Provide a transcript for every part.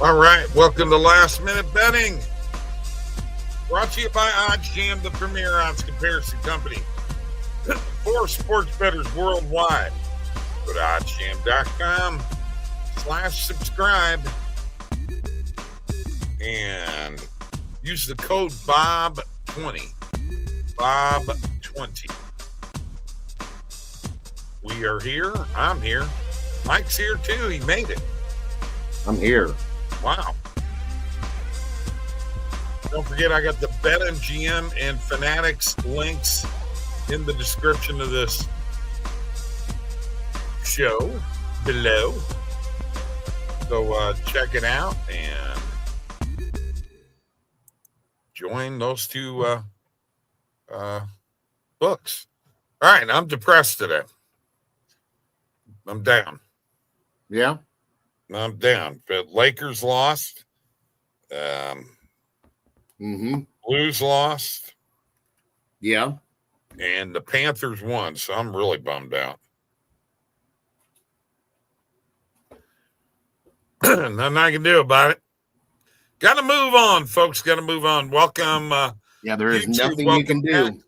All right, welcome to Last Minute Betting. Brought to you by OddsJam, the premier odds comparison company for sports bettors worldwide. Go to oddsjam.com/subscribe and use the code BOB20. BOB20. We are here. I'm here. Mike's here too. He made it. I'm here. Wow. Don't forget, I got the BetMGM and Fanatics links in the description of this show below. So check it out and join those two books. All right, I'm depressed today. I'm down. Yeah. I'm down. But Lakers lost. Blues lost. Yeah. And the Panthers won. So I'm really bummed out. Nothing I can do about it. Got to move on, folks. Got to move on. Welcome. There is YouTube. nothing you can do.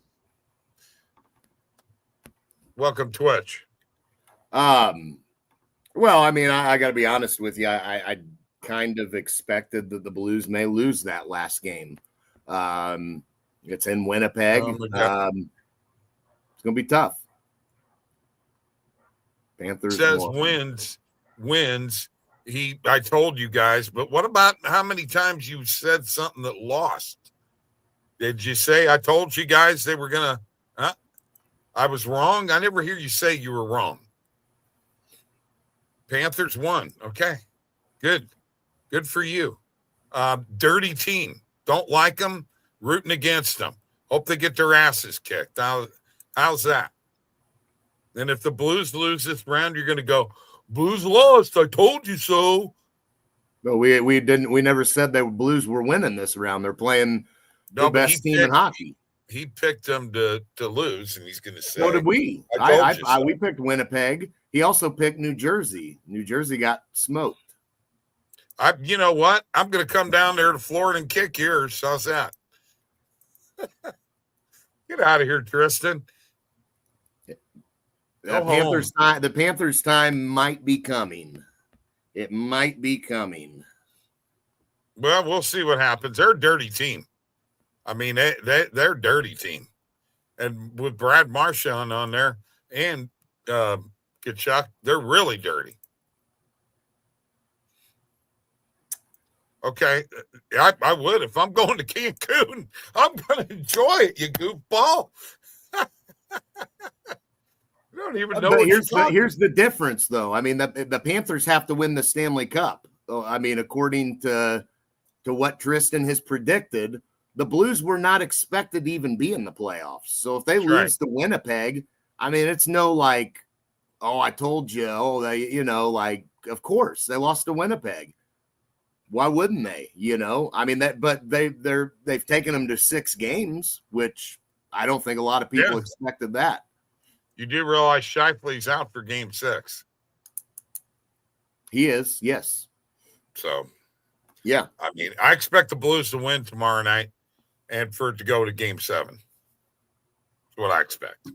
Welcome, Twitch. Well, I mean, I got to be honest with you. I kind of expected that the Blues may lose that last game. It's in Winnipeg. It's going to be tough. Panthers says wins. I told you guys, but what about how many times you said something that lost? Did you say I told you guys they were going to? I was wrong. I never hear you say you were wrong. Panthers won. Okay, good for you. Dirty team. Don't like them. Rooting against them. Hope they get their asses kicked. How's that? And if the Blues lose this round, you're going to go, Blues lost. I told you so. No, we didn't. We never said that Blues were winning this round. They're playing the best team in hockey. He picked them to lose, and he's going to say. So did we. We picked Winnipeg. He also picked New Jersey. New Jersey got smoked. You know what? I'm going to come down there to Florida and kick yours. How's that? Get out of here, Tristan. The Panthers' time might be coming. It might be coming. Well, we'll see what happens. They're a dirty team. I mean, they're a dirty team. And with Brad Marchand on there and Kachuk, they're really dirty. Okay, I would. If I'm going to Cancun, I'm going to enjoy it, you goofball. You don't even know here's the difference, though. I mean, the Panthers have to win the Stanley Cup. I mean, according to what Tristan has predicted, the Blues were not expected to even be in the playoffs. So if they lose to Winnipeg, I mean, it's no like, oh, I told you. Oh, of course they lost to Winnipeg. Why wouldn't they? I mean but they've taken them to 6 games, which I don't think a lot of people expected that. You do realize Shifley's out for Game 6. He is, yes. So, yeah. I mean, I expect the Blues to win tomorrow night and for it to go to Game 7. That's what I expect.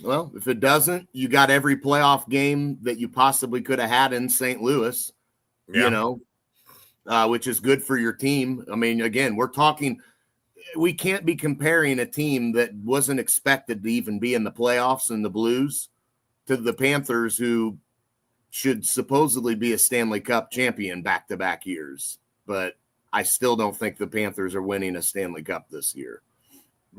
Well, if it doesn't, you got every playoff game that you possibly could have had in St. Louis, which is good for your team. I mean, again, we can't be comparing a team that wasn't expected to even be in the playoffs in the Blues to the Panthers, who should supposedly be a Stanley Cup champion back-to-back years. But I still don't think the Panthers are winning a Stanley Cup this year.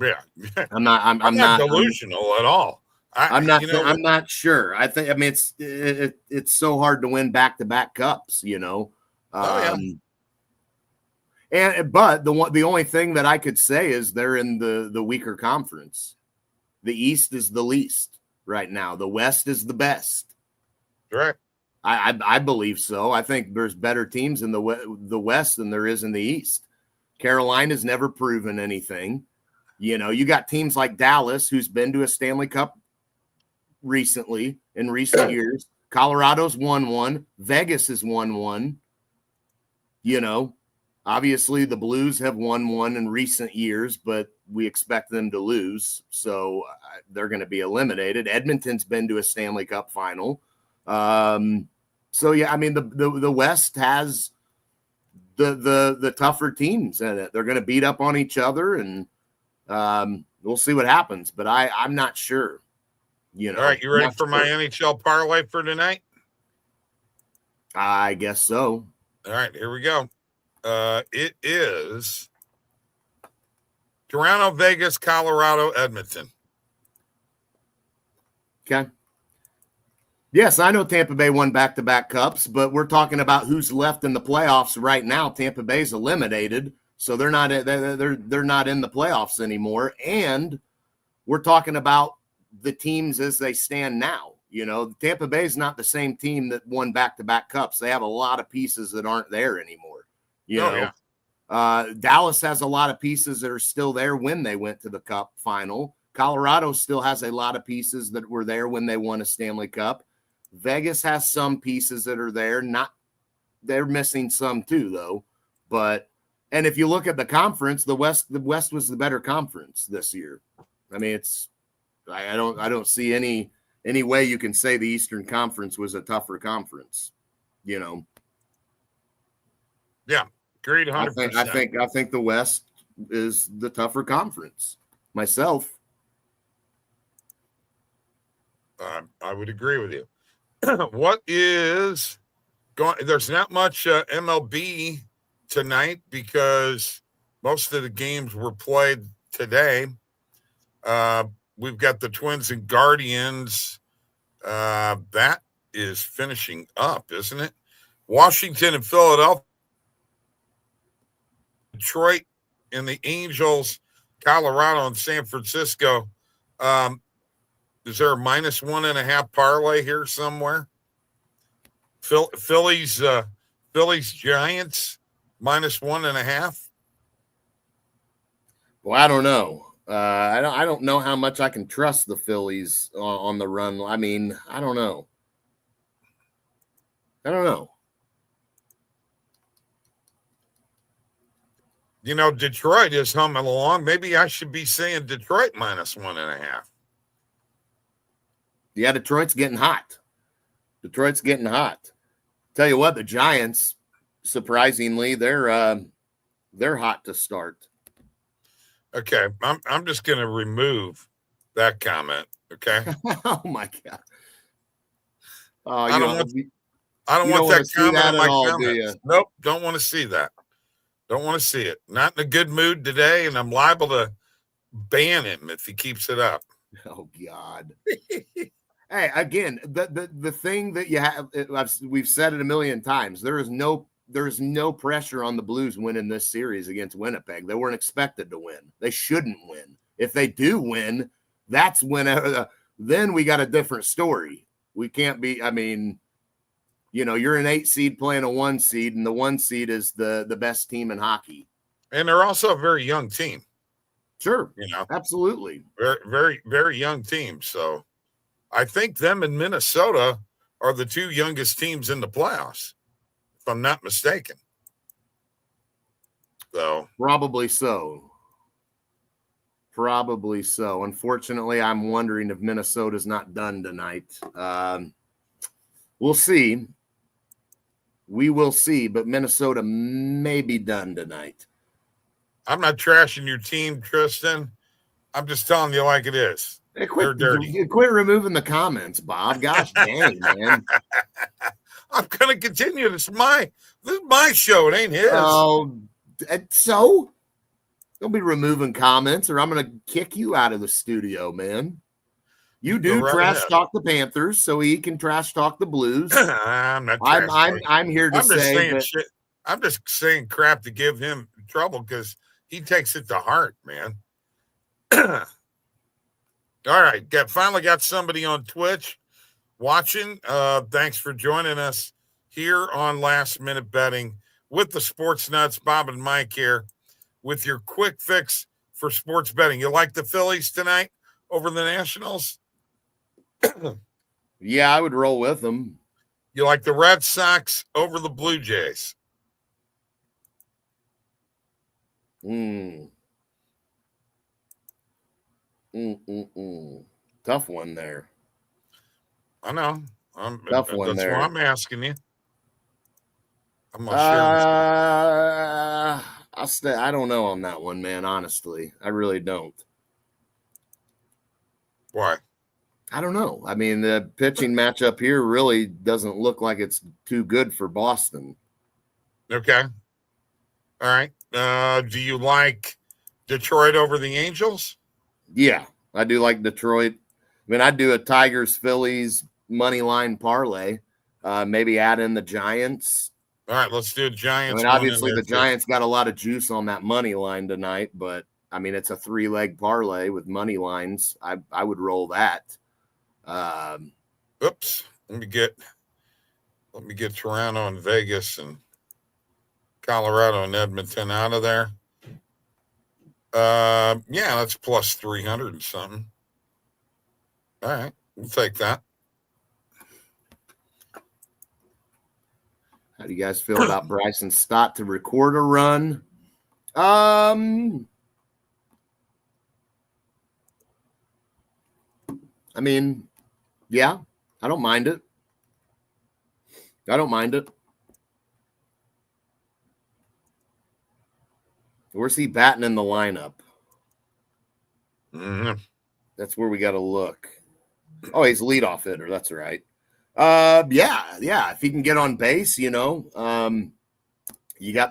Yeah. I'm not delusional at all. I'm not sure. I mean, it's so hard to win back-to-back cups, But the only thing that I could say is they're in the weaker conference. The East is the least right now. The West is the best. Right. I believe so. I think there's better teams in the West than there is in the East. Carolina's never proven anything. You got teams like Dallas, who's been to a Stanley Cup in recent years. Colorado's won one. Vegas has won one. You know, obviously the Blues have won one in recent years, but we expect them to lose. So they're going to be eliminated. Edmonton's been to a Stanley Cup final. So, yeah, I mean, the West has the tougher teams in it. They're going to beat up on each other, and we'll see what happens. But I'm not sure. You know, all right, you ready for my NHL parlay for tonight? I guess so. All right, here we go. It is Toronto, Vegas, Colorado, Edmonton. Okay. Yes, I know Tampa Bay won back-to-back cups, but we're talking about who's left in the playoffs right now. Tampa Bay's eliminated, so they're not in the playoffs anymore. And we're talking about the teams as they stand now. You know, Tampa Bay's not the same team that won back-to-back cups. They have a lot of pieces that aren't there anymore. You know, yeah. Dallas has a lot of pieces that are still there when they went to the Cup final. Colorado still has a lot of pieces that were there when they won a Stanley Cup. Vegas has some pieces that are there. They're missing some too, though. And if you look at the conference, the West was the better conference this year. I mean, I don't see any way you can say the Eastern Conference was a tougher conference. You know. Yeah, agreed 100%. I think the West is the tougher conference. Myself. I would agree with you. What is going? There's not much MLB tonight because most of the games were played today. We've got the Twins and Guardians. That is finishing up, isn't it? Washington and Philadelphia. Detroit and the Angels, Colorado and San Francisco. Is there a -1.5 parlay here somewhere? Phillies Giants -1.5. Well, I don't know. I don't know how much I can trust the Phillies on the run. I mean, I don't know. You know, Detroit is humming along. Maybe I should be saying Detroit -1.5. Yeah, Detroit's getting hot. Tell you what, the Giants, surprisingly, they're hot to start. Okay, I'm just going to remove that comment. Okay. Oh my God. I don't want that comment in my comments. Nope, don't want to see that. Don't want to see it. Not in a good mood today, and I'm liable to ban him if he keeps it up. Oh God. Hey, again, the thing that you have, we've said it a million times. There is no pressure on the Blues winning this series against Winnipeg. They weren't expected to win. They shouldn't win. If they do win, that's when. Then we got a different story. We can't be. I mean, you know, you're an 8 seed playing a 1 seed, and the 1 seed is the best team in hockey. And they're also a very young team. Sure, you know, absolutely, very, very, very young team. So, I think them and Minnesota are the 2 youngest teams in the playoffs, if I'm not mistaken. So probably so. Unfortunately, I'm wondering if Minnesota's not done tonight. We'll see. We will see, but Minnesota may be done tonight. I'm not trashing your team, Tristan. I'm just telling you like it is. They're dirty. Quit removing the comments, Bob. Gosh dang, man. I'm going to continue. This is my show. It ain't his. Oh, so don't be removing comments, or I'm going to kick you out of the studio, man. You do trash talk the Panthers, so he can trash talk the Blues. I'm not. I'm here to say that. I'm just saying crap to give him trouble because he takes it to heart, man. All right, finally got somebody on Twitch watching. Thanks for joining us here on Last Minute Betting with the Sports Nuts, Bob and Mike here with your quick fix for sports betting. You like the Phillies tonight over the Nationals? Yeah, I would roll with them. You like the Red Sox over the Blue Jays? Mm. Tough one there. I know. Tough one That's there. why I'm asking you. I'm not sure. I don't know on that one, man. Honestly, I really don't. Why? I don't know. I mean, the pitching matchup here really doesn't look like it's too good for Boston. Okay. All right. Do you like Detroit over the Angels? Yeah, I do like Detroit. I mean, I'd do a Tigers Phillies money line parlay. Maybe add in the Giants. All right, let's do a I Giants mean, one in obviously there the too. Giants got a lot of juice on that money line tonight, but I mean, it's a 3-leg parlay with money lines. I would roll that. Oops. Let me get Toronto and Vegas and Colorado and Edmonton out of there. Yeah, that's plus 300 and something. All right, we'll take that. How do you guys feel about Bryson Stott to record a run? I mean, yeah, I don't mind it. Where's he batting in the lineup? Mm-hmm. That's where we got to look. Oh, he's leadoff hitter. That's right. Yeah. If he can get on base, you got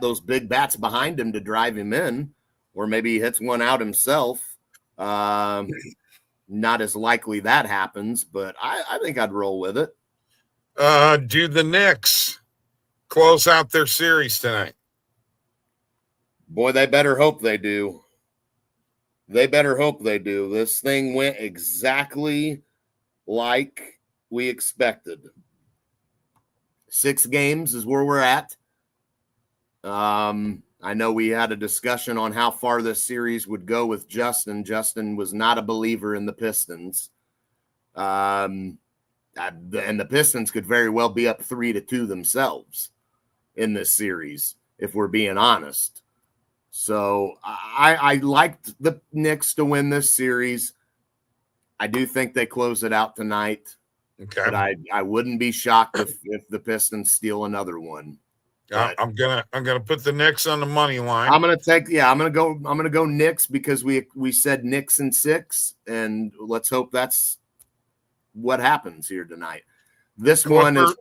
those big bats behind him to drive him in, or maybe he hits one out himself. Not as likely that happens, but I think I'd roll with it. Do the Knicks close out their series tonight? Boy, they better hope they do. This thing went exactly like we expected. 6 games is where we're at. I know we had a discussion on how far this series would go with Justin. Justin was not a believer in the Pistons. And the Pistons could very well be up 3-2 themselves in this series, if we're being honest. So I liked the Knicks to win this series. I do think they close it out tonight. Okay. But I wouldn't be shocked if the Pistons steal another one. I'm gonna put the Knicks on the money line. I'm gonna go Knicks because we said Knicks in 6, and let's hope that's what happens here tonight. This one is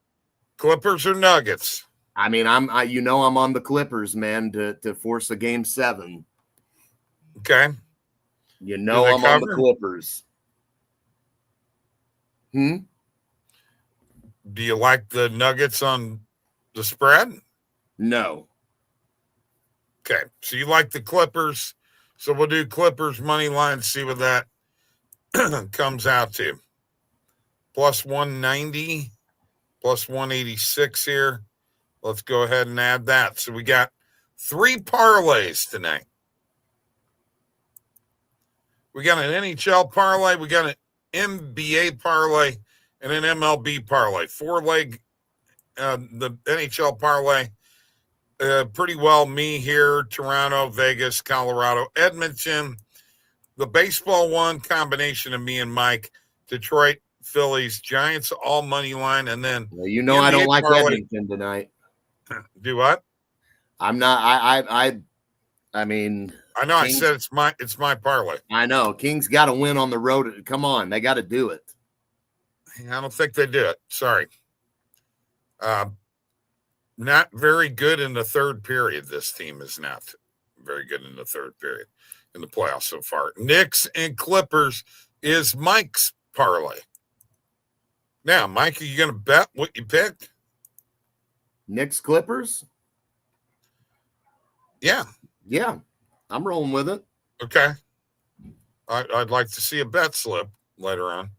Clippers or Nuggets. I mean, I'm on the Clippers, man, to force a game 7. Okay. I'm on the Clippers. Do you like the Nuggets on the spread? No. Okay. So you like the Clippers. So we'll do Clippers money line, see what that comes out to. Plus 190, plus 186 here. Let's go ahead and add that. So we got 3 parlays tonight. We got an NHL parlay, we got an NBA parlay, and an MLB parlay. 4-leg, the NHL parlay. Pretty well me here, Toronto, Vegas, Colorado, Edmonton. The baseball one, combination of me and Mike, Detroit, Phillies, Giants, all money line, and then I don't like Edmonton tonight. Do what? I'm not. I mean, I know. Kings, I said it's my parlay. I know. Kings got to win on the road. Come on, they got to do it. I don't think they do it. Sorry. Not very good in the third period. This team is not very good in the third period in the playoffs so far. Knicks and Clippers is Mike's parlay. Now, Mike, are you going to bet what you picked? Knicks Clippers? Yeah. Yeah. I'm rolling with it. Okay. I'd like to see a bet slip later on.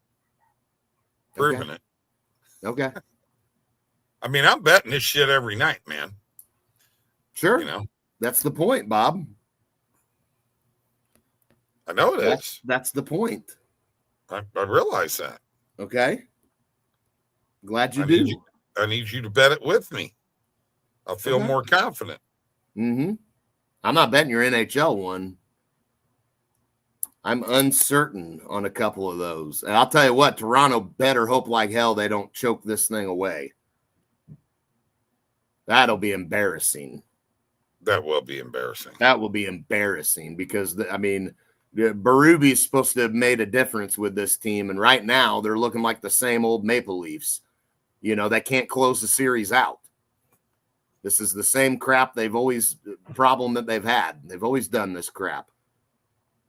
Proving it. Okay. I mean, I'm betting this shit every night, man. Sure. That's the point, Bob. I know it is. That's the point. I realize that. Okay. Glad you do. I need you to bet it with me. I'll feel more confident. Mm-hmm. I'm not betting your NHL one. I'm uncertain on a couple of those. And I'll tell you what, Toronto better hope like hell they don't choke this thing away. That'll be embarrassing. That will be embarrassing. That will be embarrassing because, Berube is supposed to have made a difference with this team. And right now they're looking like the same old Maple Leafs. They can't close the series out. This is the same crap problem that they've had. They've always done this crap.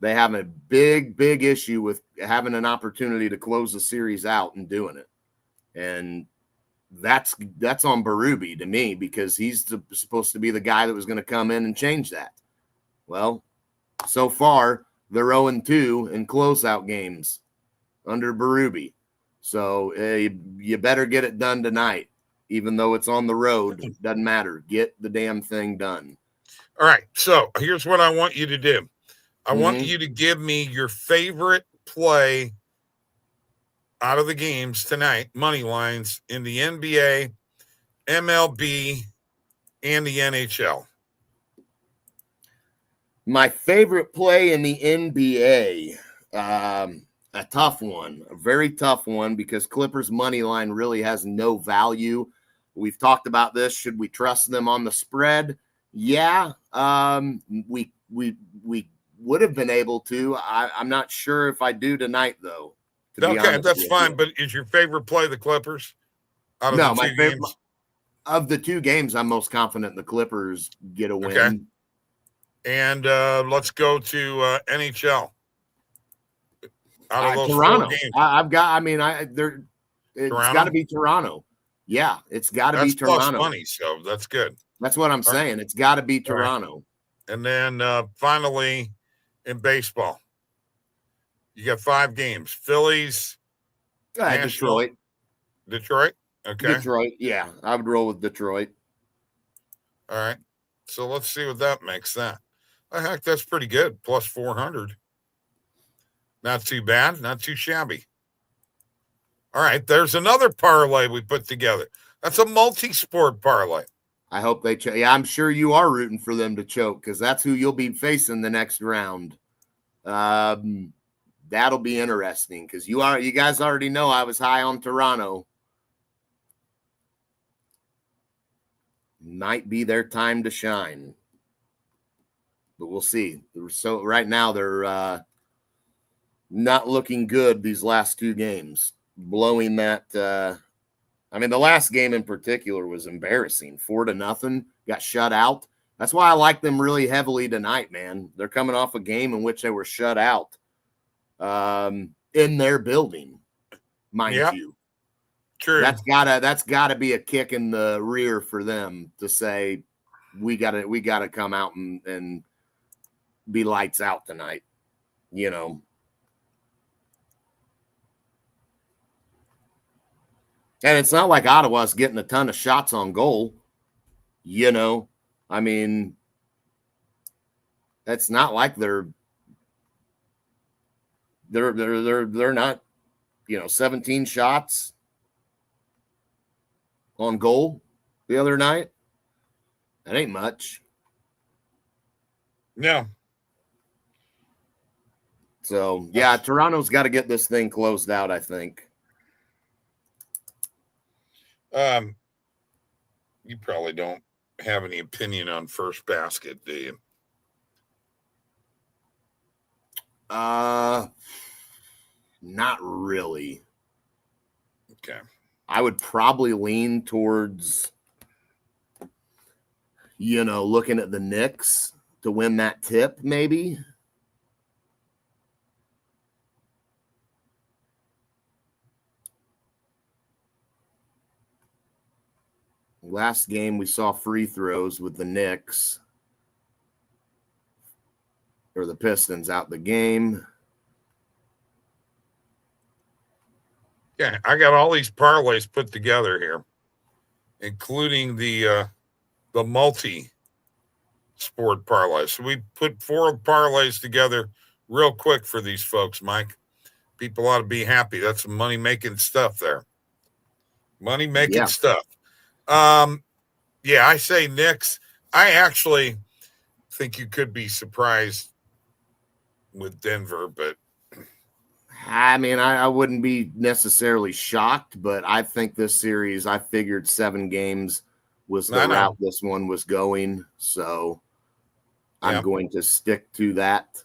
They have a big, big issue with having an opportunity to close the series out and doing it. And that's on Berube to me, because he's supposed to be the guy that was going to come in and change that. Well, so far, they're 0-2 in closeout games under Berube. So you better get it done tonight, even though it's on the road. Doesn't matter. Get the damn thing done. All right. So here's what I want you to do. I want you to give me your favorite play out of the games tonight, money lines in the NBA, MLB, and the NHL. My favorite play in the NBA, a tough one, a very tough one, because Clippers money line really has no value. We've talked about this. Should we trust them on the spread? Yeah, we would have been able to. I'm not sure if I do tonight, though. Okay, that's fine. But is your favorite play the Clippers? No, my favorite of the two games, I'm most confident the Clippers get a win. Okay. And let's go to NHL. Out of those Toronto. 4 games. It's got to be Toronto. Yeah, it's got to be Toronto. Plus money, so that's good. That's what I'm saying. It's got to be Toronto. Right. And then finally, in baseball, you got 5 games. Phillies, Detroit. Detroit? Okay. Detroit, yeah. I would roll with Detroit. All right. So let's see what that makes that. Heck, that's pretty good. Plus 400. Not too bad. Not too shabby. All right. There's another parlay we put together. That's a multi-sport parlay. I hope they choke. Yeah, I'm sure you are rooting for them to choke, because that's who you'll be facing the next round. That'll be interesting, because you guys already know I was high on Toronto. Might be their time to shine, but we'll see. So right now they're not looking good these last 2 games. Blowing that. The last game in particular was embarrassing. 4-0, got shut out. That's why I like them really heavily tonight, man. They're coming off a game in which they were shut out in their building, mind you. True. That's gotta be a kick in the rear for them to say we gotta come out and be lights out tonight, And it's not like Ottawa's getting a ton of shots on goal, It's not like they're not, 17 shots on goal the other night. That ain't much. No. So, yeah, Toronto's got to get this thing closed out, I think. You probably don't have any opinion on first basket, do you? Not really. Okay. I would probably lean towards, looking at the Knicks to win that tip, maybe. Last game, we saw free throws with the Knicks, or the Pistons, out the game. Yeah, I got all these parlays put together here, including the multi-sport parlays. So we put 4 parlays together real quick for these folks, Mike. People ought to be happy. That's some money-making stuff there. Money-making stuff. I say Knicks. I actually think you could be surprised with Denver, but I mean, I wouldn't be necessarily shocked, but I think this series, I figured 7 games was the route this one was going. So I'm going to stick to that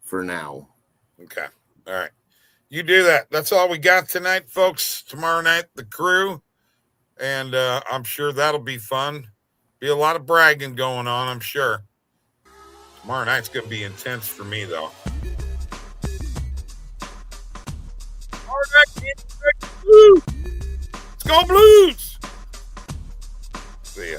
for now. Okay. All right. You do that. That's all we got tonight, folks. Tomorrow night, the crew. And I'm sure that'll be fun. Be a lot of bragging going on, I'm sure. Tomorrow night's going to be intense for me, though. Let's go Blues! See ya.